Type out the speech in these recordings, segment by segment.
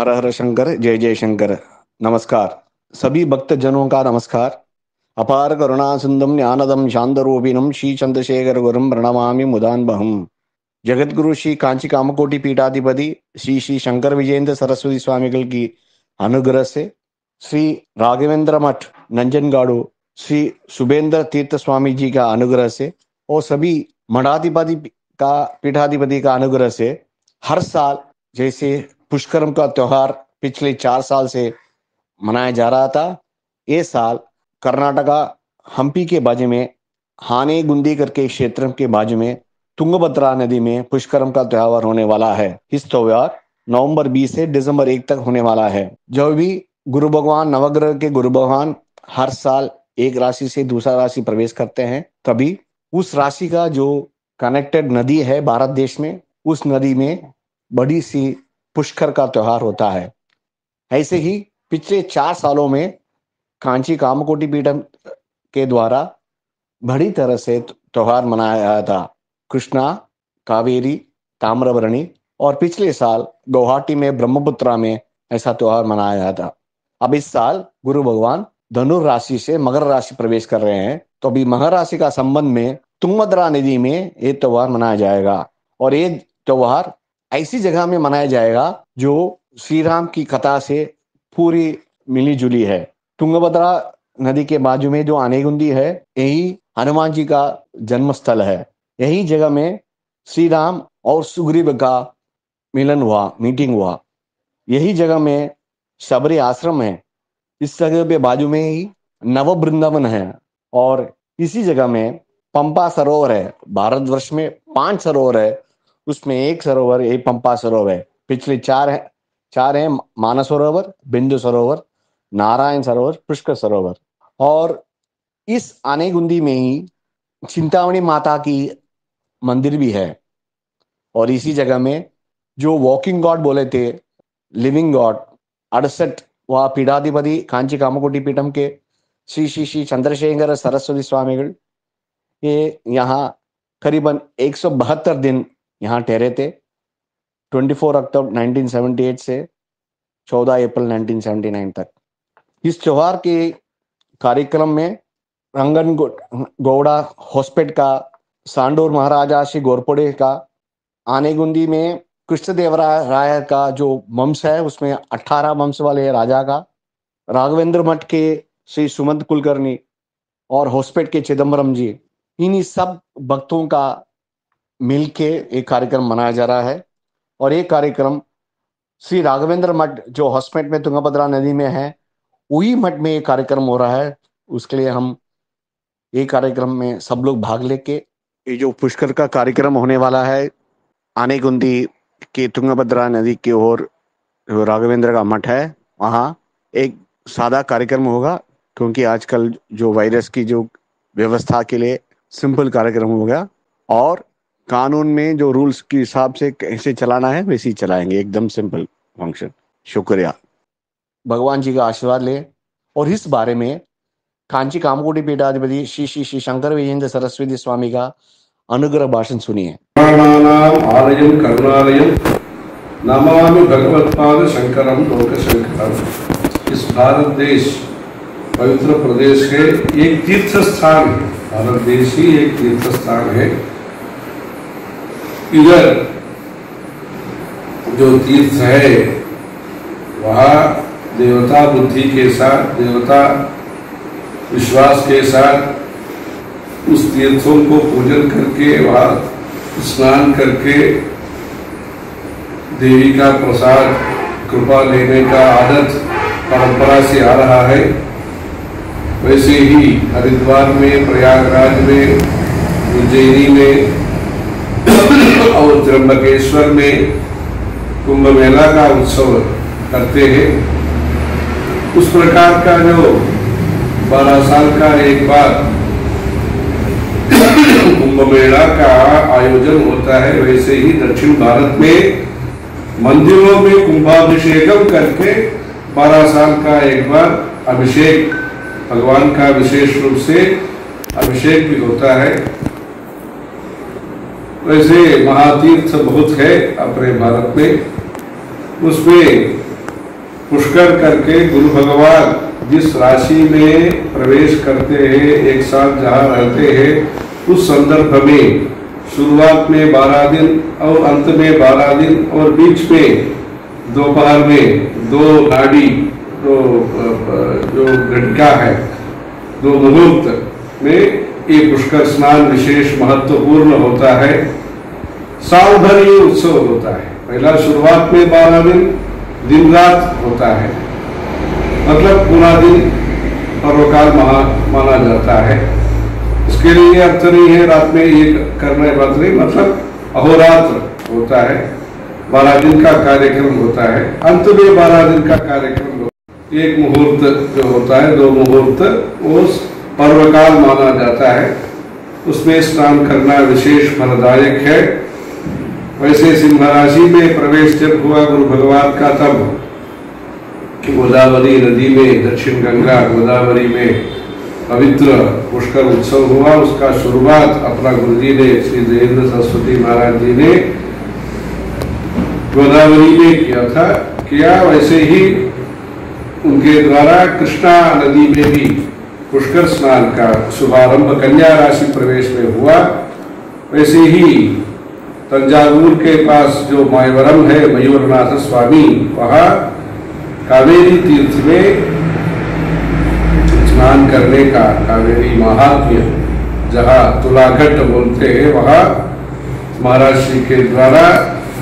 हर हर शंकर जय जय शंकर। नमस्कार। सभी भक्त जनों का नमस्कार। अपार करुणा सिंधुम ज्ञानदम शांतरूपिणम श्री चंद्रशेखर गुरुम प्रणमामि मुदान्वहम्। जगत गुरु श्री कांची कामकोटि पीठाधिपति श्री श्री शंकर विजयेंद्र सरस्वती स्वामिகள் की अनुग्रह से श्री राघवेंद्र मठ नंजनगाड़ू श्री शुभेंद्र तीर्थ स्वामी जी का अनुग्रह से और सभी मठाधिपति का पीठाधिपति का अनुग्रह से हर साल जैसे पुष्करम का त्योहार पिछले 4 साल से मनाया जा रहा था, ये साल कर्नाटका हम्पी के बाजू में हाने गुंदी करके क्षेत्र के बाजू में तुंगभद्रा नदी में पुष्करम का त्योहार होने वाला है। इस त्योहार नवंबर 20 से दिसंबर 1 तक होने वाला है। जो भी गुरु भगवान नवग्रह के गुरु भगवान हर साल एक राशि से दूसरा राशि प्रवेश करते हैं, तभी उस राशि का जो कनेक्टेड नदी है भारत देश में, उस नदी में बड़ी सी पुष्कर का त्योहार होता है। ऐसे ही पिछले 4 सालों में कांची कामकोटि पीठम के द्वारा बड़ी तरह से त्योहार मनाया गया था। कृष्णा, कावेरी, ताम्रबरणी और पिछले साल गुवाहाटी में ब्रह्मपुत्रा में ऐसा त्योहार मनाया गया था। अब इस साल गुरु भगवान धनु राशि से मकर राशि प्रवेश कर रहे हैं, तो अभी मकर राशि का संबंध में तुंगभद्रा नदी में ये त्योहार मनाया जाएगा। और ये त्योहार ऐसी जगह में मनाया जाएगा जो श्री राम की कथा से पूरी मिली जुली है। तुंगभद्रा नदी के बाजू में जो आनेगुंदी है, यही हनुमान जी का जन्म स्थल है। यही जगह में श्री राम और सुग्रीव का मिलन हुआ, मीटिंग हुआ। यही जगह में शबरी आश्रम है। इस जगह पे बाजू में ही नव वृंदावन है और इसी जगह में पंपा सरोवर है। भारतवर्ष में 5 सरोवर है, उसमें एक सरोवर ये पंपा सरोवर है। पिछले चार हैं मानस सरोवर, बिंदु सरोवर, नारायण सरोवर, पुष्कर सरोवर। और इस आनेगुंदी में ही चिंतामणि माता की मंदिर भी है। और इसी जगह में जो वॉकिंग गॉड बोले थे, लिविंग गॉड 68 वह पीठाधिपति कांची कामकोटि पीठम के श्री श्री श्री चंद्रशेखर सरस्वती स्वामीகள் ये यहाँ करीबन 172 दिन यहाँ ठहरे थे। 24 अक्टूबर 1978 से 14 अप्रैल 1979 तक। इस त्योहार के कार्यक्रम में रंगन गौड़ा हॉस्पिटल का, सांडोर महाराजा श्री गोरपड़े का, आनेगुंदी में कृष्णदेवराय का जो वंश है उसमें 18 वंश वाले राजा का, राघवेंद्र मठ के श्री सुमंत कुलकर्णी और हॉस्पिटल के चिदम्बरम जी, इन्हीं सब भक्तों का मिलके एक कार्यक्रम मनाया जा रहा है। और ये कार्यक्रम श्री राघवेंद्र मठ जो हॉस्पिटल में तुंगभद्रा नदी में है, वही मठ में ये कार्यक्रम हो रहा है। उसके लिए हम ये कार्यक्रम में सब लोग भाग लेके ये जो पुष्कर का कार्यक्रम होने वाला है आनेगुंदी के तुंगभद्रा नदी की ओर, जो राघवेंद्र का मठ है, वहाँ एक सादा कार्यक्रम होगा, क्योंकि आजकल जो वायरस की जो व्यवस्था के लिए सिंपल कार्यक्रम होगा और कानून में जो रूल्स के हिसाब से कैसे चलाना है वैसे ही चलाएंगे, एकदम सिंपल फंक्शन। शुक्रिया। भगवान जी का आशीर्वाद ले और इस बारे में कांची कामकोटि पीठाधिपति श्री श्री श्री शंकर विजयेंद्र सरस्वती स्वामी का अनुग्रह भाषण सुनिए। आलयम करुणालयम नमामि भगवत्पाद शंकरम लोक शंकरम। इस भारत देश पवित्र प्रदेश के एक तीर्थ स्थान है। भारत देश ही एक तीर्थ स्थान है। इधर जो तीर्थ है वहाँ देवता बुद्धि के साथ, देवता विश्वास के साथ उस तीर्थों को पूजन करके, वहाँ स्नान करके देवी का प्रसाद कृपा लेने का आदत परंपरा से आ रहा है। वैसे ही हरिद्वार में, प्रयागराज में, उज्जैनी में और त्र्यंबकेश्वर में कुंभ मेला का उत्सव करते हैं। उस प्रकार का जो 12 साल का एक बार कुंभ मेला का आयोजन होता है, वैसे ही दक्षिण भारत में मंदिरों में कुंभाभिषेकम करके 12 साल का एक बार अभिषेक, भगवान का विशेष रूप से अभिषेक भी होता है। वैसे महातीर्थ बहुत है अपने भारत में। उसमें पुष्कर करके गुरु भगवान जिस राशि में प्रवेश करते हैं, एक साथ जहाँ रहते हैं, उस संदर्भ में शुरुआत में 12 दिन और अंत में 12 दिन और बीच में दोपहर में 2 नाड़ी, जो घटिका है, 2 मुहूर्त में ये पुष्कर स्नान विशेष महत्वपूर्ण होता है। साल भर ये उत्सव होता है। पहला शुरुआत में 12 दिन रात होता है, मतलब पूरा दिन पर्वकाल माना जाता है। इसके लिए अर्थ नहीं है रात में ये करने बात नहीं, मतलब अहोरात्र होता है। 12 दिन का कार्यक्रम होता है, अंत में 12 दिन का कार्यक्रम होता है। एक मुहूर्त जो होता है, 2 मुहूर्त, वो पर्वकाल माना जाता है, उसमें स्नान करना विशेष फलदायक है। वैसे सिंह राशि में प्रवेश जब हुआ गुरु भगवान का, तब गोदावरी नदी में, दक्षिण गंगा गोदावरी में पवित्र पुष्कर उत्सव हुआ। उसका शुरुआत अपना गुरुजी ने, श्री देवेंद्र सरस्वती महाराज जी ने गोदावरी में किया। वैसे ही उनके द्वारा कृष्णा नदी में भी पुष्कर स्नान का शुभारंभ कन्या राशि प्रवेश में हुआ। वैसे ही तंजावुर के पास जो मायवरम है, मयूरनाथ स्वामी, वहाँ कावेरी तीर्थ में स्नान करने का, कावेरी महात्म्य जहाँ तुलाघट बोलते हैं, वहाँ महाराज श्री के द्वारा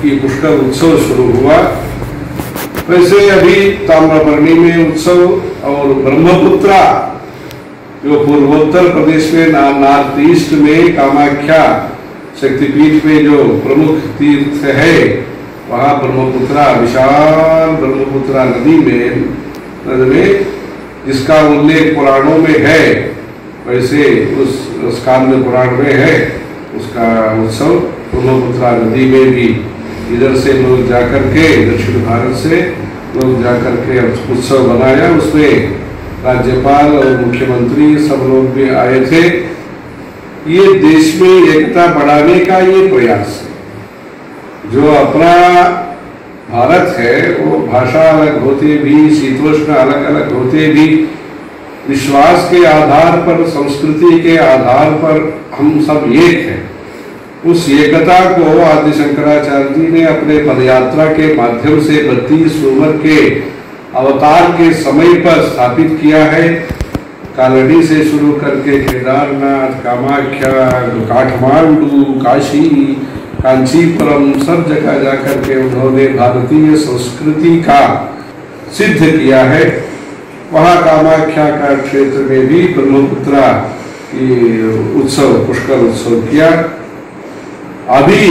ये पुष्कर उत्सव शुरू हुआ। वैसे अभी ताम्रपर्णी में उत्सव और ब्रह्मपुत्रा जो पूर्वोत्तर प्रदेश में नॉर्थ ईस्ट में कामाख्या शक्तिपीठ में जो प्रमुख तीर्थ है, वहाँ ब्रह्मपुत्रा, विशाल ब्रह्मपुत्रा नदी में जिसका उल्लेख पुराणों में है, वैसे उस स्कांद पुराण में है, उसका उत्सव ब्रह्मपुत्रा नदी में भी इधर से लोग जाकर के, दक्षिण भारत से लोग जाकर के उत्सव बनाया। उसमें राज्यपाल और मुख्यमंत्री सब लोग भी आए थे। ये देश में एकता बढ़ाने का ये प्रयास है। जो अपना भारत है, वो भाषा अलग होते भी, शीतोष्ण अलग अलग होते भी, विश्वास के आधार पर, संस्कृति के आधार पर हम सब एक हैं। उस एकता को आदि शंकराचार्य जी ने अपने पदयात्रा के माध्यम से 32 उम्र के अवतार के समय पर स्थापित किया है। कालड़ी से शुरू करके केदारनाथ, कामाख्या, काठमांडू, काशी, कांचीपुरम, सब जगह जाकर के उन्होंने भारतीय संस्कृति का सिद्ध किया है। वहाँ कामाख्या का क्षेत्र में भी ब्रह्मपुत्रा की उत्सव, पुष्कर उत्सव किया। अभी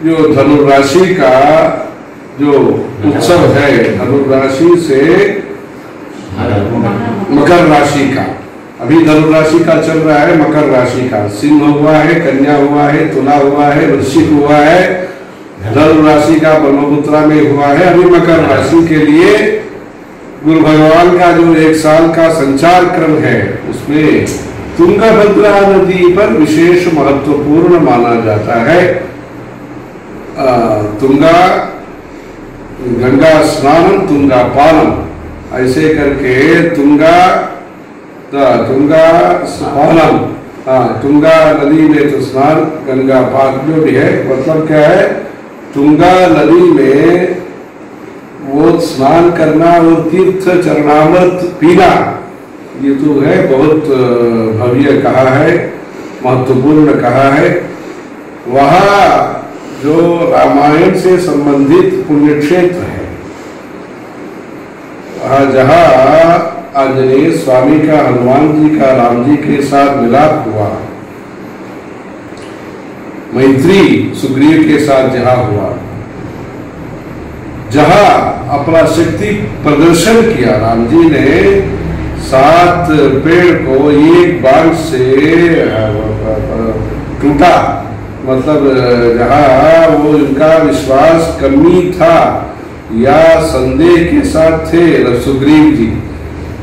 जो धनुराशि का जो उत्सव है, धनुराशि से मकर राशि का, अभी धनुराशि का चल रहा है, मकर राशि का। सिंह हुआ है, कन्या हुआ है, तुला हुआ है, वृश्चिक हुआ है, धनुराशि का ब्रह्मपुत्रा में हुआ है। अभी मकर राशि के लिए गुरु भगवान का जो 1 साल का संचार क्रम है, उसमें तुंगभद्रा नदी पर विशेष महत्वपूर्ण माना जाता है। तुंगा, गंगा स्नानम, तुंगा पानम, ऐसे करके तुंगा पानम, तुंगा नदी में तो स्नान, गंगा पान जो भी है, मतलब क्या है, तुंगा नदी में वो स्नान करना और तीर्थ चरणामृत पीना, ये तो है बहुत भव्य कहा है, महत्वपूर्ण कहा है। वहाँ जो रामायण से संबंधित पुण्य क्षेत्र है, वहाँ जहाँ आंजनेय स्वामी का, हनुमान जी का राम जी के साथ मिलाप हुआ, मैत्री सुग्रीव के साथ जहाँ हुआ, जहाँ अपना शक्ति प्रदर्शन किया राम जी ने, 7 पेड़ को एक बाण से टूटा, मतलब जहाँ वो इनका विश्वास कमी था या संदेह के साथ थे सुग्रीव जी,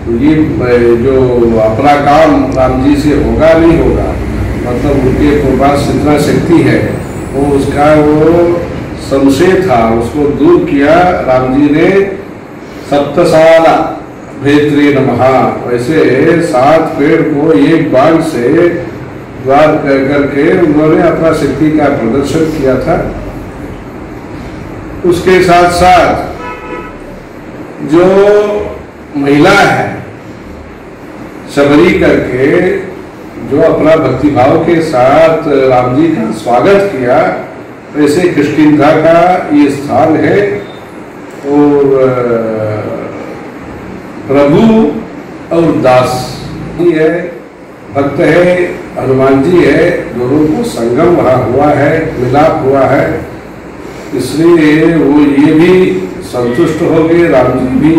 तो ये जो अपना काम राम जी से होगा नहीं होगा, मतलब उनके पास इतना शक्ति है, वो उसका वो संशय था, उसको दूर किया राम जी ने सप्तसाला भेत्री नमः, वैसे 7 पेड़ को एक बाण से द्वार करके उन्होंने अपना शक्ति का प्रदर्शन किया था। उसके साथ साथ जो महिला है शबरी करके जो अपना भक्तिभाव के साथ राम जी का स्वागत किया, वैसे किष्किंधा का ये स्थान है। और प्रभु और दास ही है, भक्त है, हनुमान जी है, दोनों को संगम वहाँ हुआ है, मिलाप हुआ है, इसलिए वो ये भी संतुष्ट हो गए। राम जी भी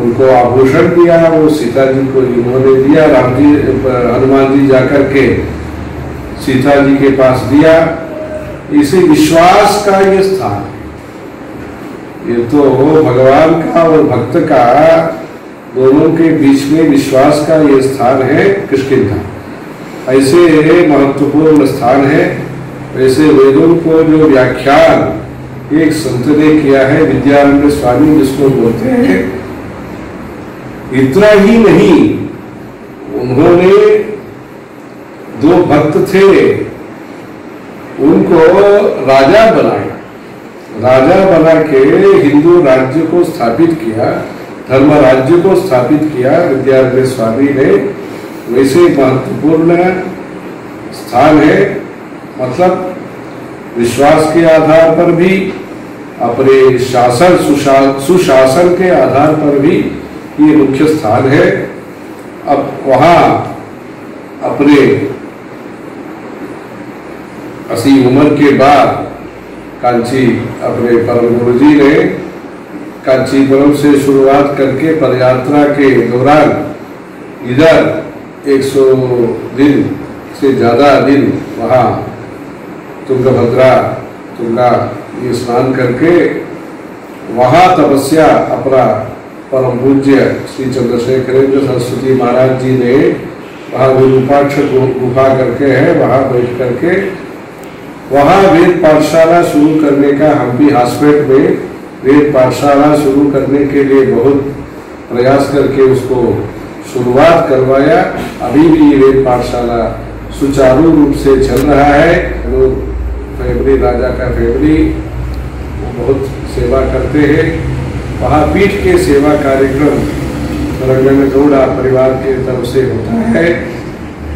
उनको आभूषण दिया, वो सीता जी को इन्होंने दिया, राम जी हनुमान जी जाकर के सीता जी के पास दिया। इसे विश्वास का ये स्थान, ये तो भगवान का और भक्त का दोनों के बीच में विश्वास का ये स्थान है किष्किंधा। ऐसे महत्वपूर्ण स्थान है। वैसे वेदों को जो व्याख्यान एक संत ने किया है, विद्यारण्य स्वामी जिसको बोलते हैं, इतना ही नहीं, उन्होंने 2 भक्त थे, उनको राजा बनाया, राजा बना के हिंदू राज्य को स्थापित किया, धर्म राज्य को स्थापित किया विद्यारण्य स्वामी ने। वैसे महत्वपूर्ण स्थान है, मतलब विश्वास के आधार पर भी, अपने शासन सुशासन के आधार पर भी ये मुख्य स्थान है। अब वहाँ अपने 80 उम्र के बाद कांची अपने परम गुरु जी ने कांचीपुरम से शुरुआत करके पदयात्रा के दौरान इधर 100 दिन से ज़्यादा दिन वहाँ तुंगभद्रा ये स्नान करके वहाँ तपस्या अपना परम पूज्य श्री चंद्रशेखरेंद्र सरस्वती महाराज जी ने वहाँ विरूपाक्ष गुफा करके है, वहाँ बैठ करके वहाँ वेद पाठशाला शुरू करने का, हम भी हॉस्पिटल में वेद पाठशाला शुरू करने के लिए बहुत प्रयास करके उसको शुरुआत करवाया। अभी भी ये वेद पाठशाला सुचारू रूप से चल रहा है। लोग फैमिली, राजा का फैमिली, वो बहुत सेवा करते हैं। वहाँ पीठ के सेवा कार्यक्रम रंगन गौड़ा परिवार के तरफ से होता है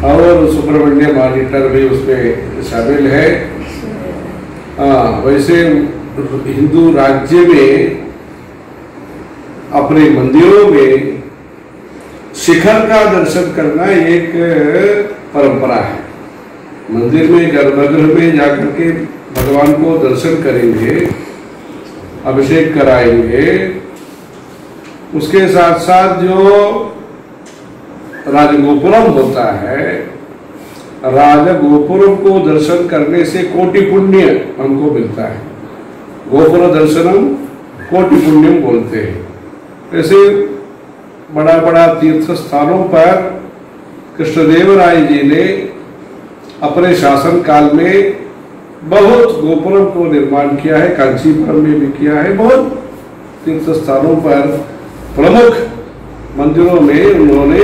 और सुब्रमण्य मॉनिटर भी उसमें शामिल है। वैसे हिंदू राज्य में अपने मंदिरों में शिखर का दर्शन करना एक परंपरा है। मंदिर में गर्भगृह में जाकर के भगवान को दर्शन करेंगे, अभिषेक कराएंगे, उसके साथ साथ जो राजगोपुरम होता है, राजगोपुरम को दर्शन करने से कोटि पुण्य हमको मिलता है। गोपुर दर्शनम कोटि पुण्यम बोलते हैं। ऐसे बड़ा बड़ा तीर्थ स्थानों पर कृष्णदेवराय जी ने अपने शासन काल में बहुत गोपुरम को निर्माण किया है, कांचीपुरम में भी किया है। बहुत तीर्थ स्थानों पर प्रमुख मंदिरों में उन्होंने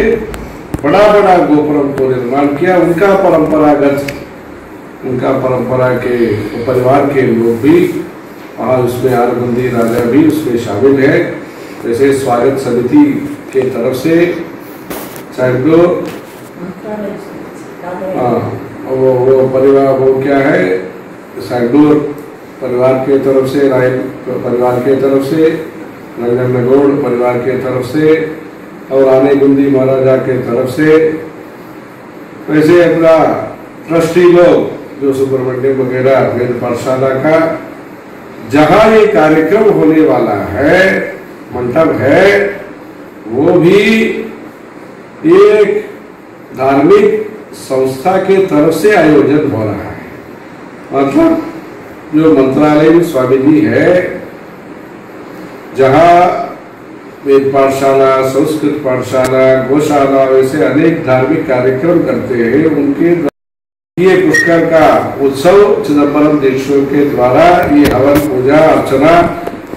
बड़ा बड़ा गोपुरम को निर्माण किया। उनका परंपरा के परिवार के लोग भी वहाँ उसमें आरबंदी राजा भी उसमें शामिल है। जैसे स्वागत समिति के तरफ से सैकड़ों वो परिवार वो क्या है, सैकड़ों परिवार के तरफ से, राय परिवार के तरफ से, रंगनगौड़ परिवार के तरफ से और आने गुंदी महाराजा के तरफ से, वैसे अपना ट्रस्टी लोग जो सुब्रमण्यम वगैरह वेद पाठशाला का जहाँ ये कार्यक्रम होने वाला है, मंडप है, वो भी एक धार्मिक संस्था के तरफ से आयोजन हो रहा है। मतलब जो मंत्रालय में स्वामी जी है, जहाँ वेद पाठशाला, संस्कृत पाठशाला, गौशाला, वैसे अनेक धार्मिक कार्यक्रम करते हैं, उनके ये पुष्कर का उत्सव चिदम्बरम दीक्षित के द्वारा ये हवन पूजा अर्चना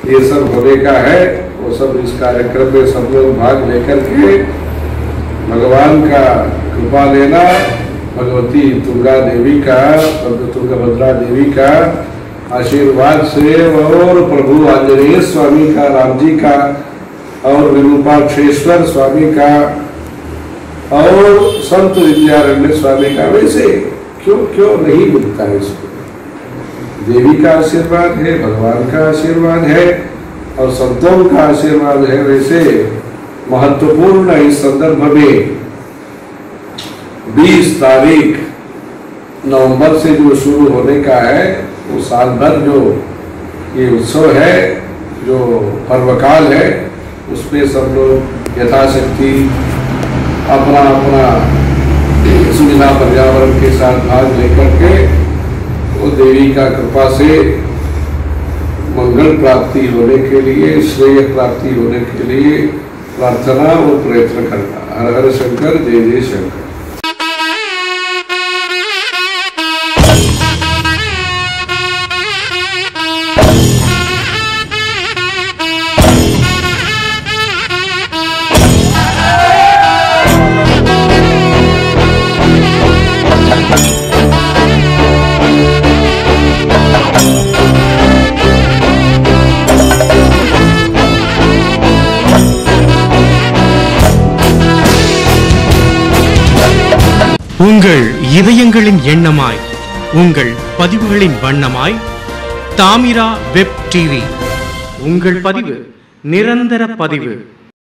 ये सब होने का है। वो सब इस कार्यक्रम में सब लोग भाग लेकर के भगवान का कृपा लेना, भगवती तुंगा देवी का, तुंगभद्रा देवी का आशीर्वाद से और प्रभु आंजनेय स्वामी का, राम जी का और विरूपाक्षेश्वर स्वामी का और संत विद्यारण्य स्वामी का, वैसे क्यों नहीं मिलता है इसको। देवी का आशीर्वाद है, भगवान का आशीर्वाद है और संतों का आशीर्वाद है। वैसे महत्वपूर्ण इस संदर्भ में 20 तारीख नवंबर से जो शुरू होने का है, वो साल भर जो ये उत्सव है, जो पर्वकाल है, उसमें सब लोग यथाशक्ति अपना अपना सुविधा पर्यावरण के साथ भाग लेकर के वो देवी का कृपा से मंगल प्राप्ति होने के लिए, श्रेय प्राप्ति होने के लिए प्रार्थना और प्रयत्न करना। हर हर शंकर, जय जय शंकर। உங்கள் இதயங்களின் எண்ணமாய், உங்கள் பதிவுகளின் வண்ணமாய் தாமிரா வெப் டிவி. உங்கள் பதிவு நிரந்தர பதிவு.